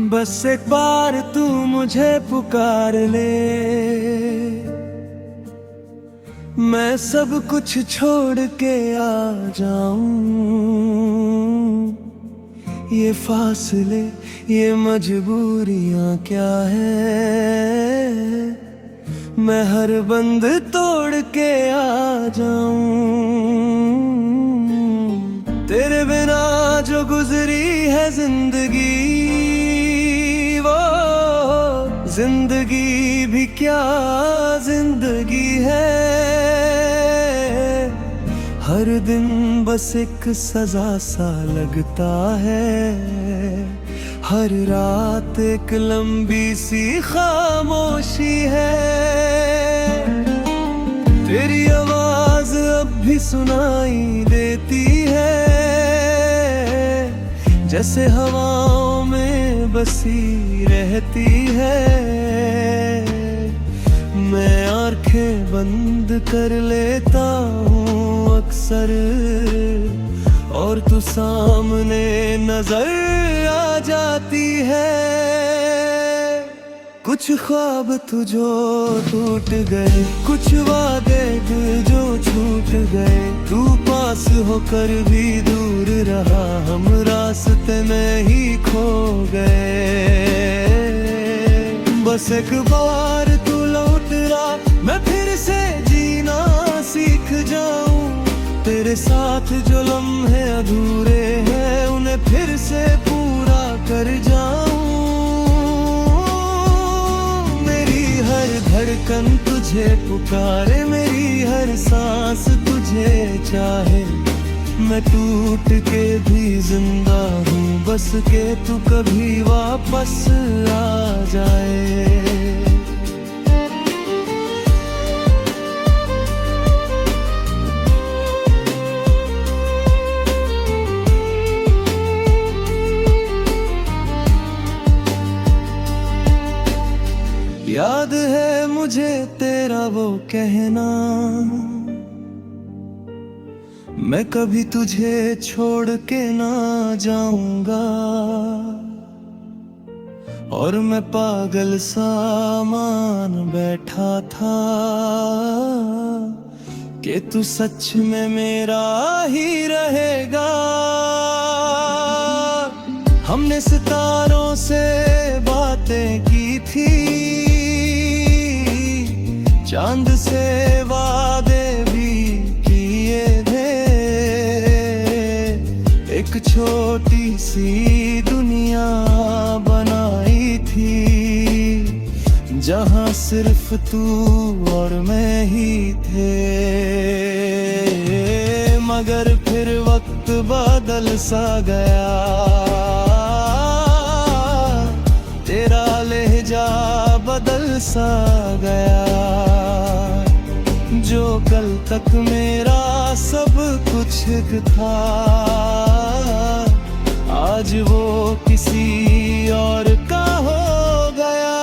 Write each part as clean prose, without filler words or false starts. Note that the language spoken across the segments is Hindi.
बस एक बार तू मुझे पुकार ले, मैं सब कुछ छोड़ के आ जाऊं। ये फासले, ये मजबूरियां क्या है, मैं हर बंद तोड़ के आ जाऊं। तेरे बिना जो गुजरी है जिंदगी, वो जिंदगी भी क्या जिंदगी है। हर दिन बस एक सजा सा लगता है, हर रात एक लंबी सी खामोशी है। तेरी आवाज अब भी सुनाई देती है, जैसे हवाओं में बसी रहती है। मैं आंखें बंद कर लेता हूँ अक्सर, और तू सामने नजर आ जाती है। कुछ ख्वाब तुझो टूट गए, कुछ वादे जो छूट गए। तू पास होकर भी दूर रहा, हम रास्ते में ही खो गए। बस एक बार तू लौट आ, मैं फिर से जीना सीख जाऊं। तेरे साथ जो लम्हे अधूरे हैं, उन्हें फिर से पूरा कर जाऊं। मेरी हर धड़कन तुझे पुकारे, मेरी हर सांस तुझे चाहे। मैं टूट के भी जिंदा हूँ, बस के तू कभी वापस आ जाए। याद है मुझे तेरा वो कहना, मैं कभी तुझे छोड़ के ना जाऊंगा। और मैं पागल सा मान बैठा था कि तू सच में मेरा ही रहेगा। हमने सितारों से बातें की थी, चांद से वादे भी किए थे। एक छोटी सी दुनिया बनाई थी, जहां सिर्फ तू और मैं ही थे। मगर फिर वक्त बदल सा गया, तेरा लहजा बदल सा गया। जो कल तक मेरा सब कुछ था, आज वो किसी और का हो गया।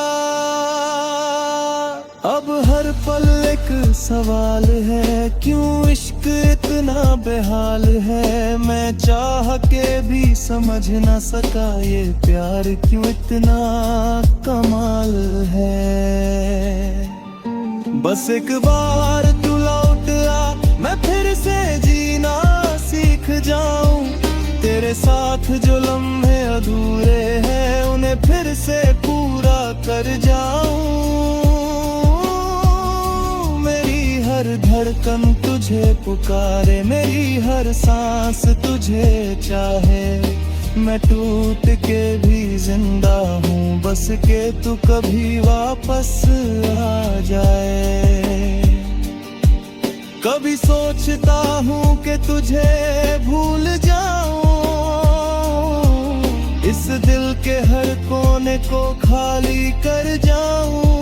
अब हर पल एक सवाल है, क्यों इश्क इतना बेहाल है। मैं चाह के भी समझ ना सका, ये प्यार क्यों इतना कमाल है। बस एक बार तू लौट आ, मैं फिर से जीना सीख जाऊं। तेरे साथ जो लम्हे अधूरे हैं, उन्हें फिर से पूरा कर जाऊं। मेरी हर धड़कन तुझे पुकारे, मेरी हर सांस तुझे चाहे। मैं टूट के भी जिंदा हूँ, बस के तू कभी वापस आ जाए। कभी सोचता हूँ कि तुझे भूल जाऊं, इस दिल के हर कोने को खाली कर जाऊं।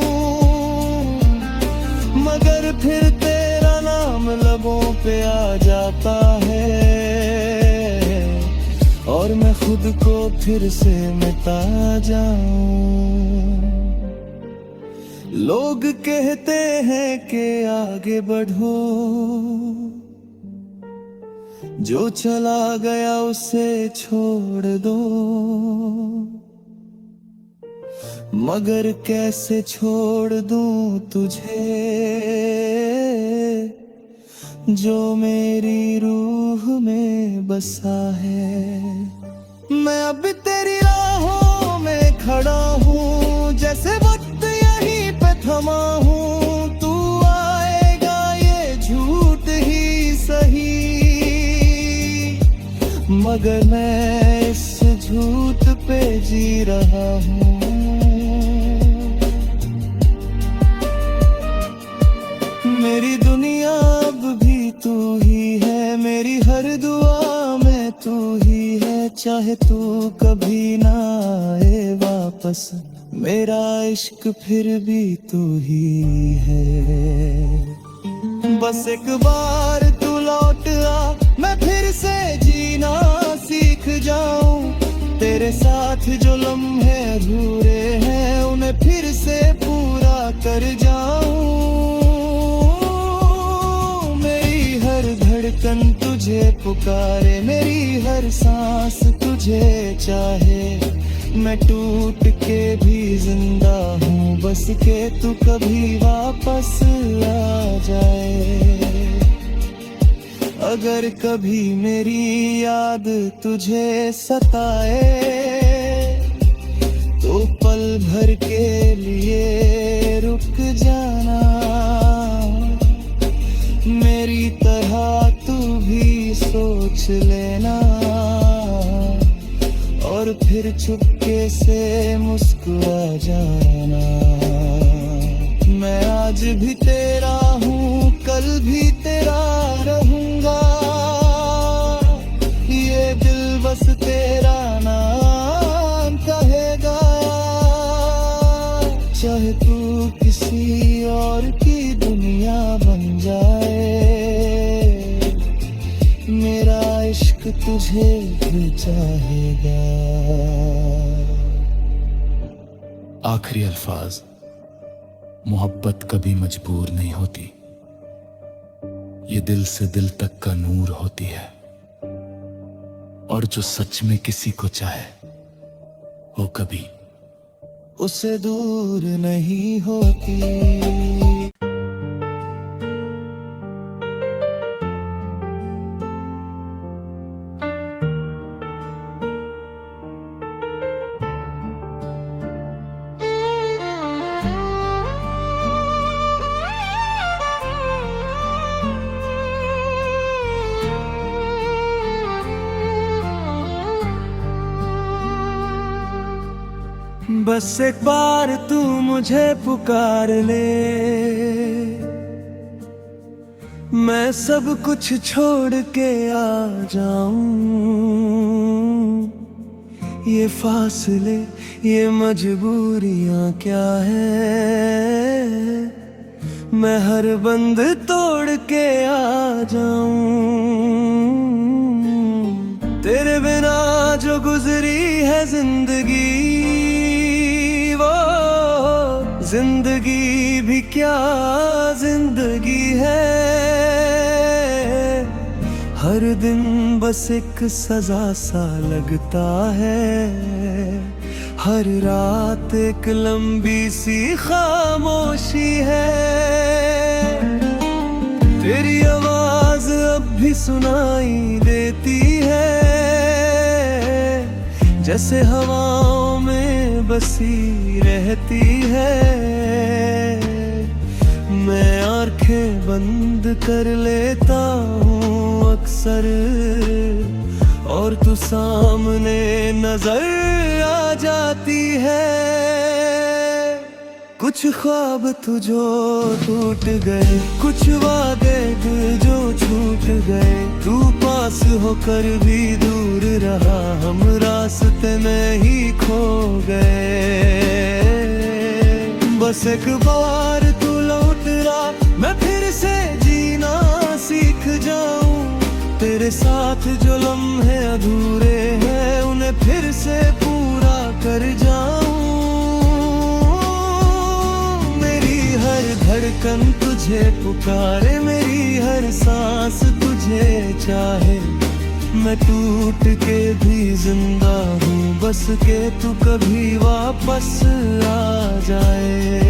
मगर फिर तेरा नाम लबों पे आ जाता है, और मैं खुद को फिर से मिटा जाऊं। लोग कहते हैं कि आगे बढ़ो, जो चला गया उसे छोड़ दो। मगर कैसे छोड़ दूं तुझे जो मेरी रूह में बसा है। मैं अब तेरी राहों में खड़ा हूँ, जैसे वक्त यहीं पे थमा हूँ। तू आएगा ये झूठ ही सही, मगर मैं इस झूठ पे जी रहा हूँ। मेरी दुनिया अब भी तू ही है, मेरी हर दुआ में तू ही है। चाहे तू कभी ना आए वापस, मेरा इश्क फिर भी तू ही है। बस एक बार तू लौट आ, मैं फिर से जीना सीख जाऊं। तेरे साथ जो लम्हे अधूरे हैं, उन्हें फिर से पूरा कर जाऊं। मेरी हर धड़कन तुझे पुकारे, मेरी हर सांस तुझे चाहे। मैं टूट के भी जिंदा हूँ, बस के तू कभी वापस आ जाए। अगर कभी मेरी याद तुझे सताए, तो पल भर के लिए रुक जाना। मेरी तरह तू भी सोच लेना, और फिर चुपके से मुस्कुरा जाना। मैं आज भी तेरा हूँ, कल भी तेरा रहूंगा। ये दिल बस तेरा नाम कहेगा। चाहे तू किसी और की दुनिया बन जाए, मेरा इश्क तुझे भी चाहेगा। आखिरी अल्फाज। मोहब्बत कभी मजबूर नहीं होती, ये दिल से दिल तक का नूर होती है। और जो सच में किसी को चाहे, वो कभी उससे दूर नहीं होती। बस एक बार तू मुझे पुकार ले, मैं सब कुछ छोड़ के आ जाऊं। ये फासले, ये मजबूरियां क्या है, मैं हर बंद तोड़ के आ जाऊं। तेरे बिना जो गुजरी है जिंदगी, जिंदगी भी क्या जिंदगी है। हर दिन बस एक सजा सा लगता है, हर रात एक लंबी सी खामोशी है। तेरी आवाज अब भी सुनाई देती है, जैसे हवाओं में बसी रहती है। मैं आंखें बंद कर लेता हूँ अक्सर, और तू सामने नजर आ जाती है। कुछ ख्वाब तुझो टूट गए, कुछ वादे जो छूट गए। तू पास होकर भी दूर रहा, हम रास्ते में ही खो गए। बस एक बार तू लौट आ, मैं फिर से जीना सीख जाऊं। तेरे साथ जो लम्हे अधूरे हैं, उन्हें फिर से पूरा कर जाऊं। धड़कन तुझे पुकारे, मेरी हर सांस तुझे चाहे। मैं टूट के भी जिंदा हूँ, बस के तू कभी वापस आ जाए।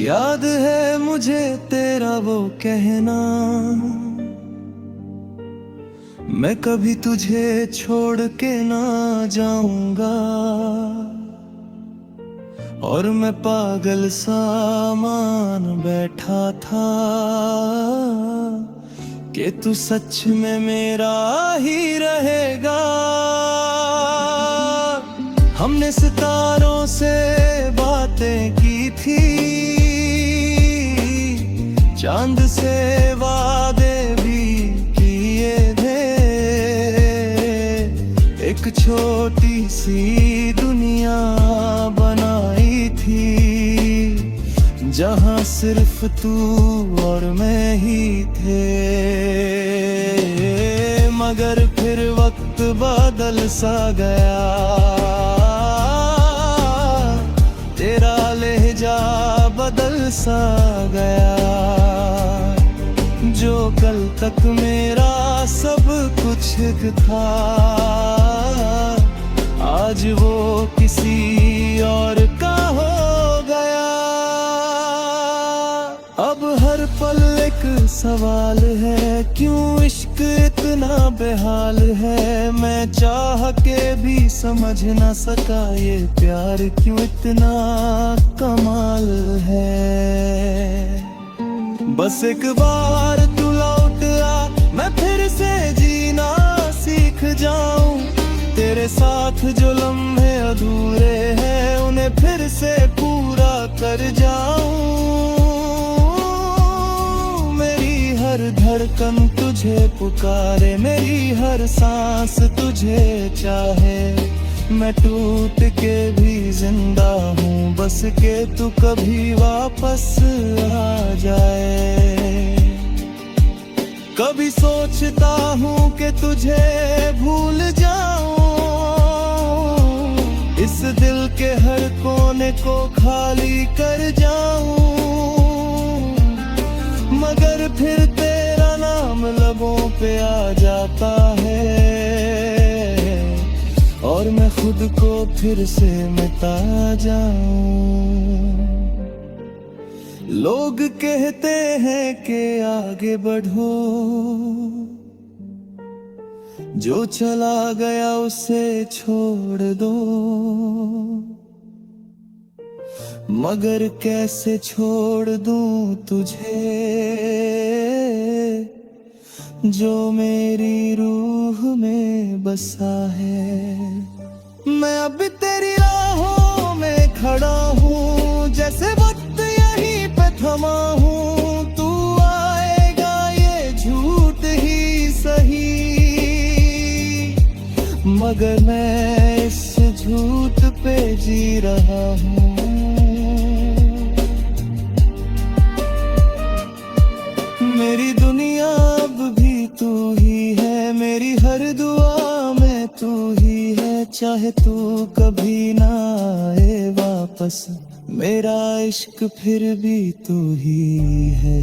याद है मुझे तेरा वो कहना, मैं कभी तुझे छोड़ के ना जाऊंगा। और मैं पागल सा मान बैठा था कि तू सच में मेरा ही रहेगा। हमने सितारों से बातें की थी, चांद से वादे भी किए थे। एक छोटी सी दुनिया बनाई थी, जहां सिर्फ तू और मैं ही थे। मगर फिर वक्त बदल सा गया, तेरा लहजा बदल सा गया। जो कल तक मेरा सब कुछ था, आज वो किसी और का हो गया। अब हर पल एक सवाल है, क्यों इश्क इतना बेहाल है। मैं चाह के भी समझ ना सका, ये प्यार क्यों इतना कमाल है। बस एक बार तू लौट आ, मैं फिर से जीना सीख जाऊं। तेरे साथ जो लम्हे अधूरे हैं, उन्हें फिर से पूरा कर जाऊं। मेरी हर धड़कन तुझे पुकारे, मेरी हर सांस तुझे चाहे। मैं टूट के भी जिंदा हूँ, बस के तू कभी वापस आ जाए। कभी सोचता हूँ कि तुझे भूल जाऊं, इस दिल के हर कोने को खाली कर जाऊं। मगर फिर तेरा नाम लबों पे आ जाता है, और मैं खुद को फिर से मिटा जाऊं। लोग कहते हैं कि आगे बढ़ो, जो चला गया उसे छोड़ दो। मगर कैसे छोड़ दूं तुझे, जो मेरी रूह में बसा है। मैं अब तेरी राहों में खड़ा हूँ, जैसे वक्त यहीं पे थमा हूँ। तू आएगा ये झूठ ही सही, मगर मैं इस झूठ पे जी रहा हूँ। मेरी दुनिया अब भी तू ही है, मेरी हर दुआ में तू ही है। चाहे तू कभी ना आए वापस, मेरा इश्क फिर भी तू ही है।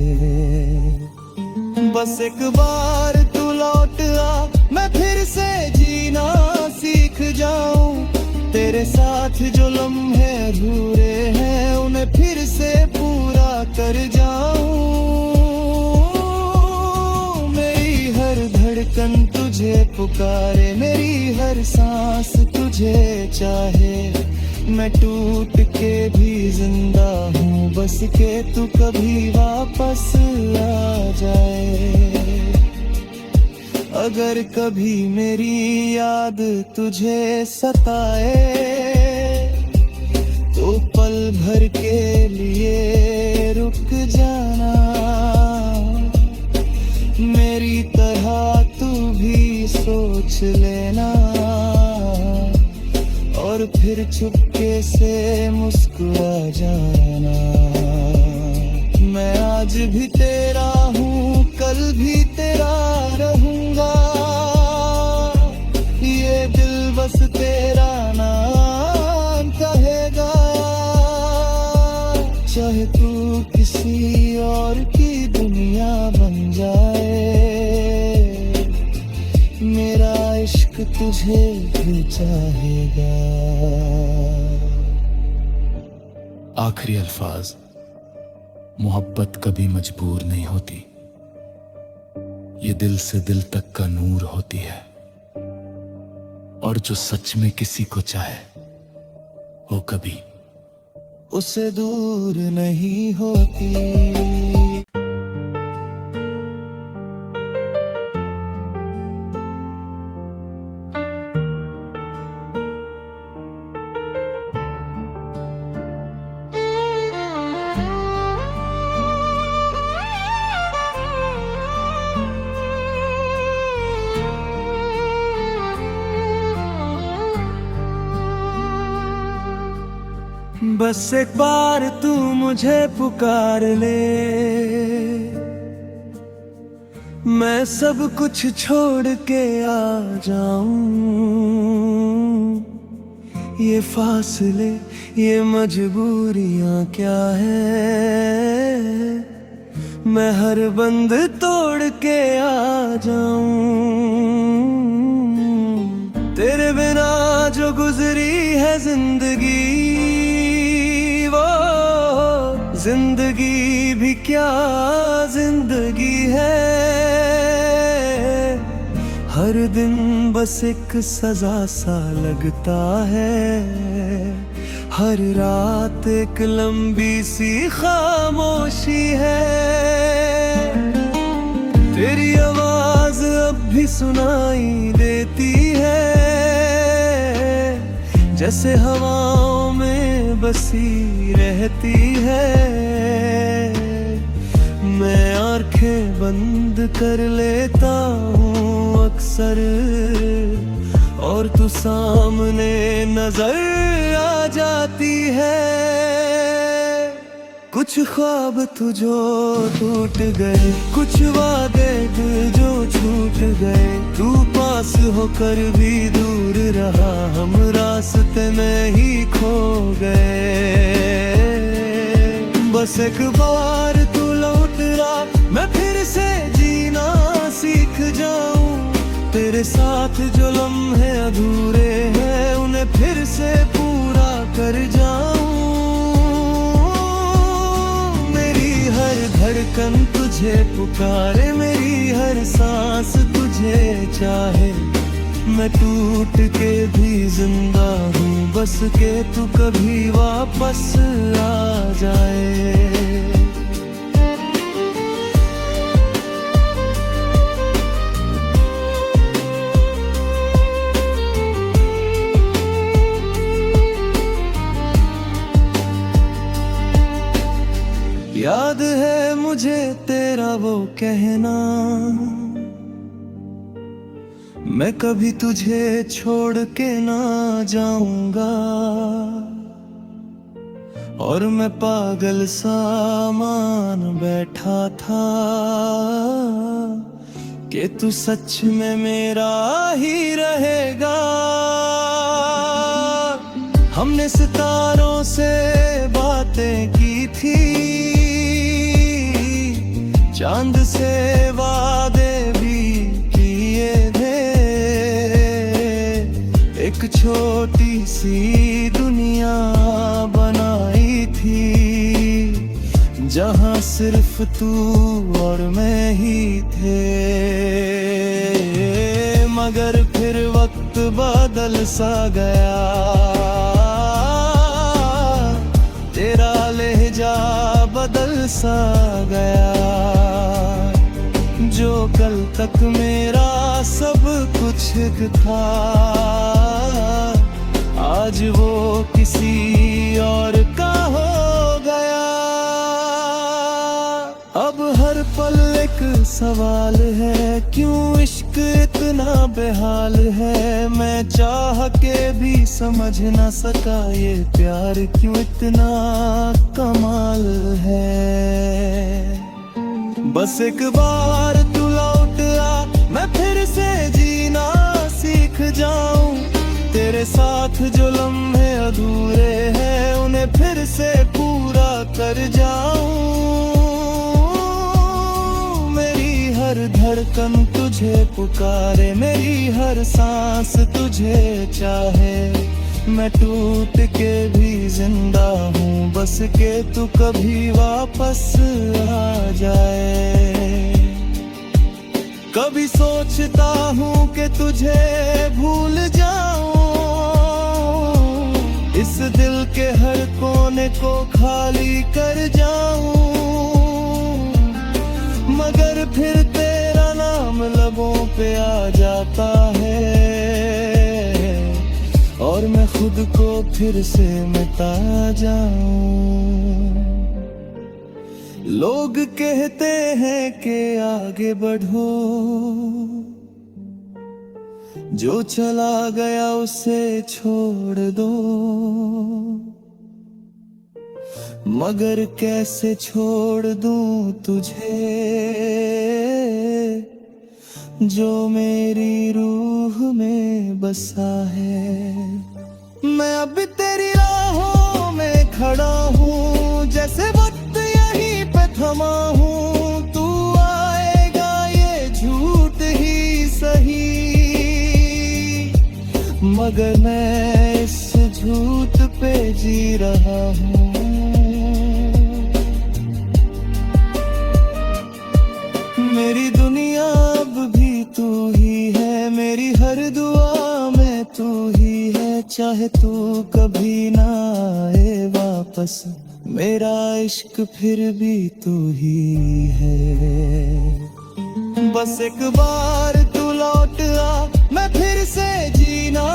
बस एक बार तू लौट आ, मैं फिर से जीना सीख जाऊं। तेरे साथ जो लम्हे अधूरे हैं, उन्हें फिर से पूरा कर जाऊं। मेरी हर धड़कन तुझे पुकारे, मेरी हर सांस तुझे चाहे। मैं टूट के भी जिंदा हूँ, बस के तू कभी वापस आ जाए। अगर कभी मेरी याद तुझे सताए, तो पल भर के लिए रुक जाना। मेरी तरह तू भी सोच लेना, और फिर चुपके से मुस्कुरा जाना। मैं आज भी तेरा हूँ, कल भी तेरा रहूंगा। और की दुनिया बन जाए, मेरा इश्क तुझे भी चाहेगा। आखिरी अल्फाज, मोहब्बत कभी मजबूर नहीं होती, ये दिल से दिल तक का नूर होती है। और जो सच में किसी को चाहे वो कभी उसे दूर नहीं होती। बस एक बार तू मुझे पुकार ले, मैं सब कुछ छोड़ के आ जाऊं। ये फासले, ये मजबूरियां क्या है, मैं हर बंद तोड़ के आ जाऊं। तेरे बिना जो गुजरी है जिंदगी, जिंदगी भी क्या जिंदगी है। हर दिन बस एक सजा सा लगता है, हर रात एक लंबी सी खामोशी है। तेरी आवाज अब भी सुनाई देती है, जैसे हवाओं में बसी रहती है। मैं आंखें बंद कर लेता हूँ अक्सर, और तू सामने नजर आ जाती है। कुछ ख्वाब तुझो टूट गए, कुछ वादे जो छूट गए। तू पास होकर भी दूर रहा, हम रास्ते में ही खो गए। बस एक बार तू लौट आ, मैं फिर से जीना सीख जाऊं। तेरे साथ जो लम्हे अधूरे हैं, उन्हें फिर से पूरा कर जाऊं। धड़कन तुझे पुकारे, मेरी हर सांस तुझे चाहे। मैं टूट के भी जिंदा हूँ, बस के तू कभी वापस आ जाए। याद है मुझे तेरा वो कहना, मैं कभी तुझे छोड़ के ना जाऊंगा। और मैं पागल सा मान बैठा था कि तू सच में मेरा ही रहेगा। हमने सितारों से बातें की थी, चांद से वादे भी किए थे। एक छोटी सी दुनिया बनाई थी, जहां सिर्फ तू और मैं ही थे। मगर फिर वक्त बदल सा गया, तेरा लहजा बदल सा गया। जो कल तक मेरा सब कुछ था, आज वो किसी और का हो गया। अब हर पल एक सवाल है, क्यों इश्क इतना बेहाल है। मैं चाह के भी समझ ना सका, ये प्यार क्यों इतना कमाल है। बस एक बार तू लौट आ, मैं फिर से जीना सीख जाऊं। तेरे साथ जो लम्हे अधूरे हैं, उन्हें फिर से पूरा कर जाऊं। धड़कन तुझे पुकारे, मेरी हर सांस तुझे चाहे। मैं टूट के भी जिंदा हूँ, बस के तू कभी वापस आ जाए। कभी सोचता हूँ कि तुझे भूल जाऊं, इस दिल के हर कोने को खाली कर जाऊं, मगर फिर तेरा नाम लबों पे आ जाता है और मैं खुद को फिर से मिटा जाऊं। लोग कहते हैं कि आगे बढ़ो, जो चला गया उसे छोड़ दो, मगर कैसे छोड़ दूं तुझे जो मेरी रूह में बसा है। मैं अब तेरी राहों में खड़ा हूँ, जैसे वक्त यहीं पे थमा हूँ। तू आएगा ये झूठ ही सही, मगर मैं इस झूठ पे जी रहा हूँ। मेरी दुनिया अब भी तू ही है, मेरी हर दुआ में तू ही है। चाहे तू कभी ना आए वापस, मेरा इश्क फिर भी तू ही है। बस एक बार तू लौट आ, मैं फिर से जीना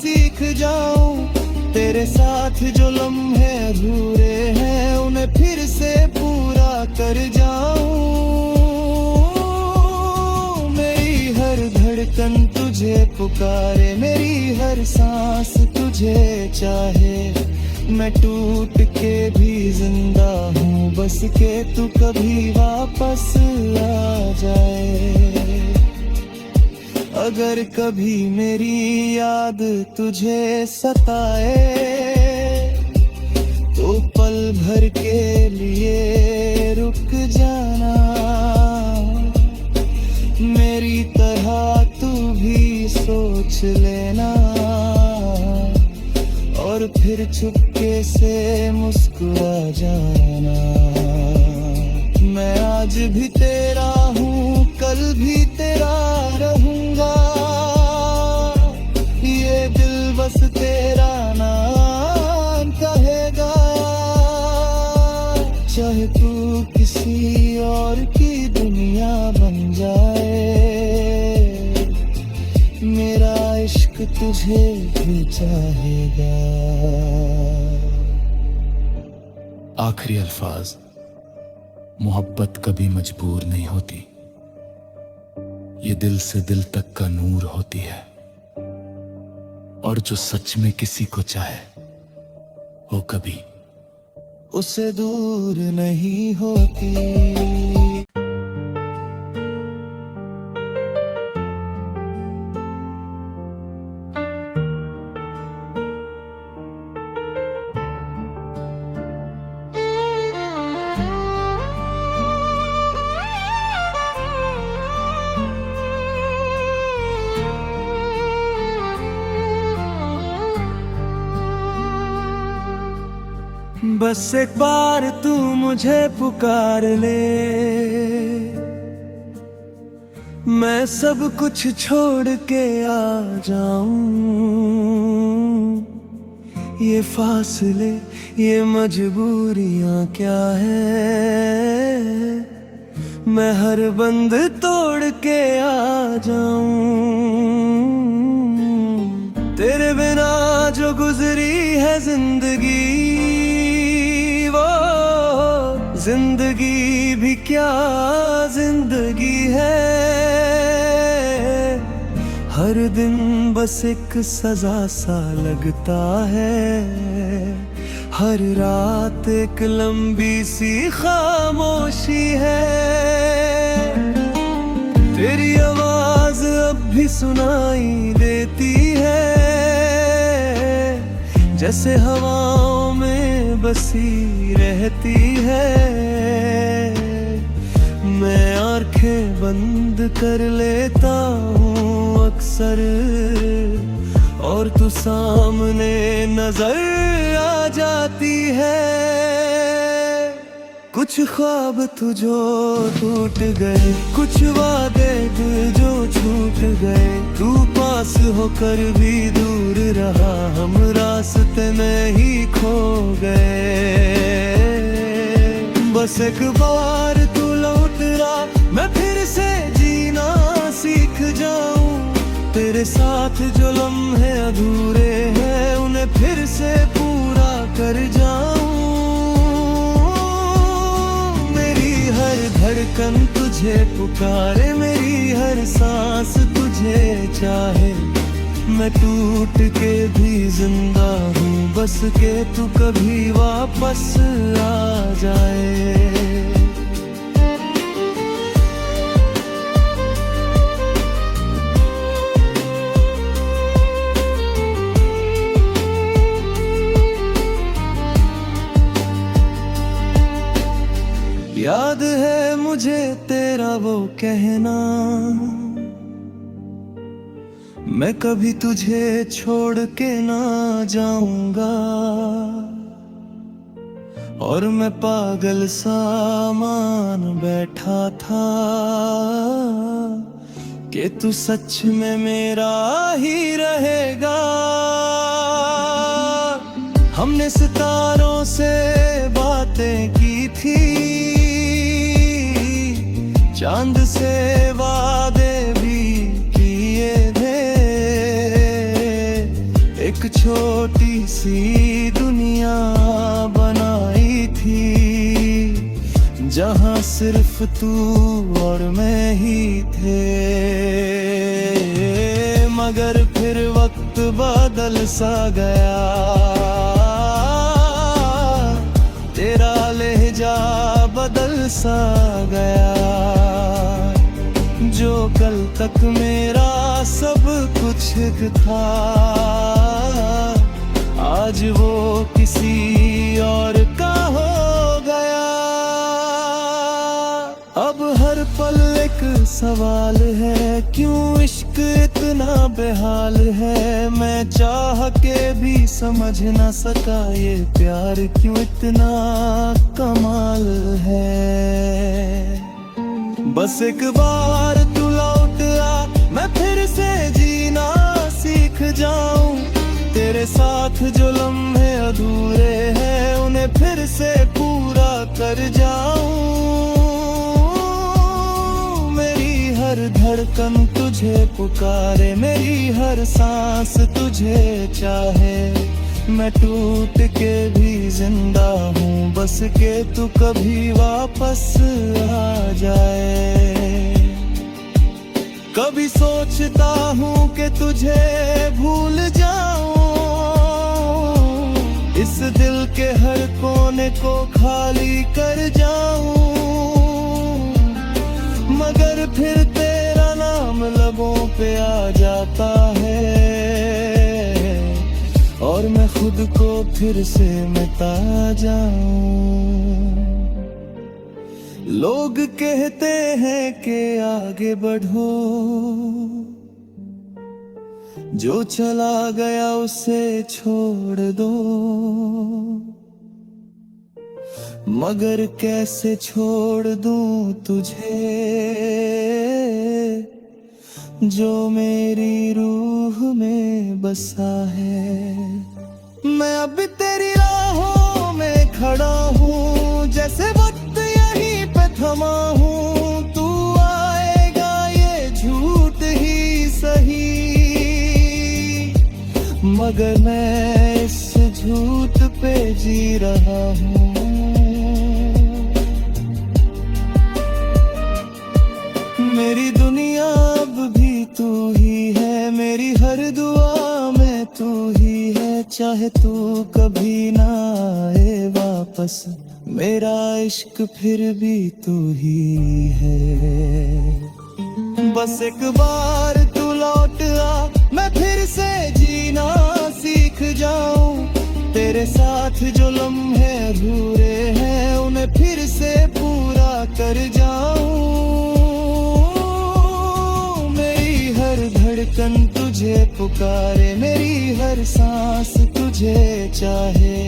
सीख जाऊं। तेरे साथ जो लम्हे अधूरे हैं, उन्हें फिर से पूरा कर जाऊं। मेरी हर धड़कन तुझे पुकारे, मेरी हर सांस तुझे चाहे। मैं टूट के भी जिंदा हूँ, बस के तू कभी वापस आ जाए। अगर कभी मेरी याद तुझे सताए, तो पल भर के लिए रुक जाना। मेरी तरह तू भी सोच लेना और फिर चुपके से मुस्कुरा जाना। मैं आज भी तेरा हूँ, कल भी तेरा रहूंगा। ये दिल बस तेरा नाम कहेगा, चाहे तू किसी और की दुनिया बन जाए। मेरा इश्क तुझे भी चाहेगा। आखिरी अल्फाज, मोहब्बत कभी मजबूर नहीं होती, ये दिल से दिल तक का नूर होती है। और जो सच में किसी को चाहे, वो कभी उससे दूर नहीं होती। बस एक बार तू मुझे पुकार ले, मैं सब कुछ छोड़ के आ जाऊं। ये फासले, ये मजबूरियां क्या है, मैं हर बंद तोड़ के आ जाऊं। तेरे बिना जो गुजरी है जिंदगी, जिंदगी भी क्या जिंदगी है। हर दिन बस एक सजा सा लगता है, हर रात एक लंबी सी खामोशी है। तेरी आवाज अब भी सुनाई देती है, जैसे हवाओं में बसी रहती है। मैं आंखें बंद कर लेता हूँ अक्सर, और तू सामने नजर आ जाती है। कुछ ख्वाब तुझो टूट गए, कुछ वादे जो छूट गए, तू पास होकर भी दूर रहा, हम रास्ते में ही खो गए। बस एक बार तू लौट आ, मैं फिर से जीना सीख जाऊं, तेरे साथ जो लम्हे अधूरे हैं उन्हें फिर से पूरा कर जाऊं। मेरी हर धड़कन तुझे पुकारे, मेरी हर सांस तुझे चाहे, मैं टूट के भी जिंदा हूँ, बस के तू कभी वापस आ जाए। याद है मुझे तेरा वो कहना, मैं कभी तुझे छोड़ के ना जाऊंगा, और मैं पागल सा मान बैठा था कि तू सच में मेरा ही रहेगा। हमने सितारों से बातें की थी, चांद से वादे भी किए थे, एक छोटी सी दुनिया बनाई थी, जहां सिर्फ तू और मैं ही थे। मगर फिर वक्त बदल सा गया, तेरा लहजा बदल सा गया, जो कल तक मेरा सब कुछ था, आज वो किसी और का हो गया। अब हर पल एक सवाल है, क्यों इश्क इतना बेहाल है, मैं चाह के भी समझ ना सका, ये प्यार क्यों इतना कमाल है। बस एक बार तू लौट आ, मैं फिर से जीना सीख जाऊं, तेरे साथ जो लम्हे अधूरे हैं उन्हें फिर से पूरा कर जाऊं। मेरी हर धड़कन तुझे पुकारे, मेरी हर सांस तुझे चाहे, मैं टूट के भी जिंदा हूँ, बस के तू कभी वापस आ जाए। कभी सोचता हूँ कि तुझे भूल जाऊं, इस दिल के हर कोने को खाली कर जाऊं, मगर फिर तेरा नाम लबों पे आ जाता है, और मैं खुद को फिर से मिटा जाऊं। लोग कहते हैं कि आगे बढ़ो, जो चला गया उसे छोड़ दो, मगर कैसे छोड़ दूं तुझे, जो मेरी रूह में बसा है। मैं अब तेरी राहों में खड़ा हूँ, जैसे वक्त यहीं पे थमा हूँ, तू आएगा ये झूठ ही सही, मगर मैं इस झूठ पे जी रहा हूँ। मेरी दुनिया अब भी तू ही है, मेरी हर दुआ में तू ही है, चाहे तू कभी ना आए वापस, मेरा इश्क फिर भी तू ही है। बस एक बार तू लौट आ, मैं फिर से जीना सीख जाऊं, तेरे साथ जो लम्हे अधूरे हैं उन्हें फिर से पूरा कर जाऊं। तुझे पुकारे, मेरी हर सांस तुझे चाहे।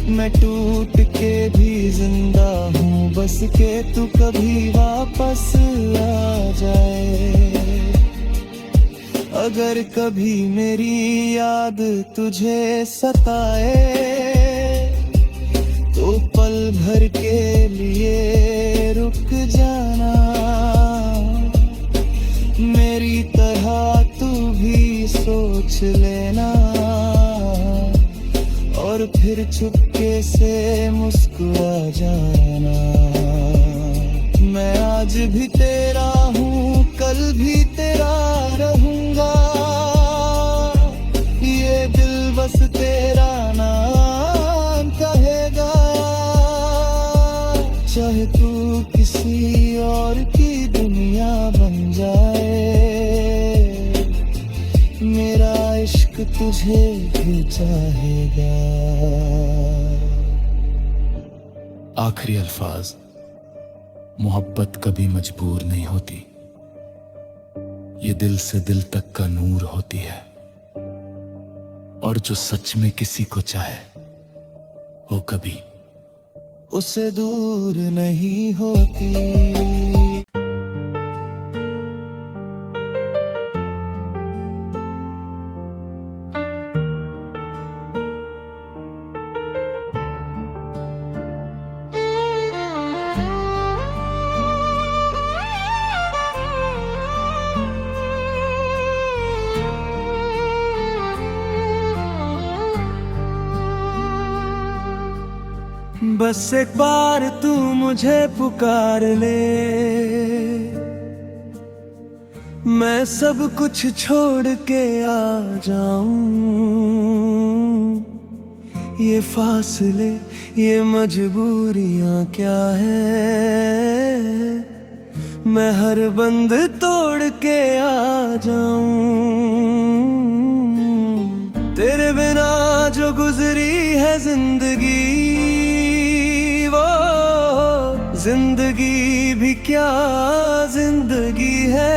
मैं टूट के भी जिंदा हूँ, बस के तू कभी वापस आ जाए। अगर कभी मेरी याद तुझे सताए, तो पल भर के लिए रुक जाना। मेरी तरह तू भी सोच लेना, और फिर चुपके से मुस्कुरा जाना। मैं आज भी तेरा हूँ, कल भी तेरा रहूंगा। ये दिल बस तेरा नाम कहेगा। चाहे तू किसी और की दुनिया बन जाए, मेरा इश्क तुझे भी चाहेगा। आखिरी अल्फाज, मोहब्बत कभी मजबूर नहीं होती, ये दिल से दिल तक का नूर होती है। और जो सच में किसी को चाहे, वो कभी उससे दूर नहीं होती। बस एक बार तू मुझे पुकार ले, मैं सब कुछ छोड़ के आ जाऊं। ये फासले, ये मजबूरियां क्या है, मैं हर बंद तोड़ के आ जाऊं। तेरे बिना जो गुजरी है जिंदगी, जिंदगी भी क्या जिंदगी है।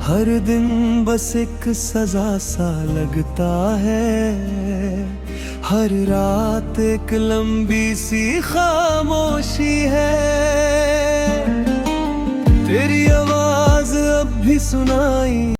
हर दिन बस एक सजा सा लगता है, हर रात एक लंबी सी खामोशी है। तेरी आवाज अब भी सुनाई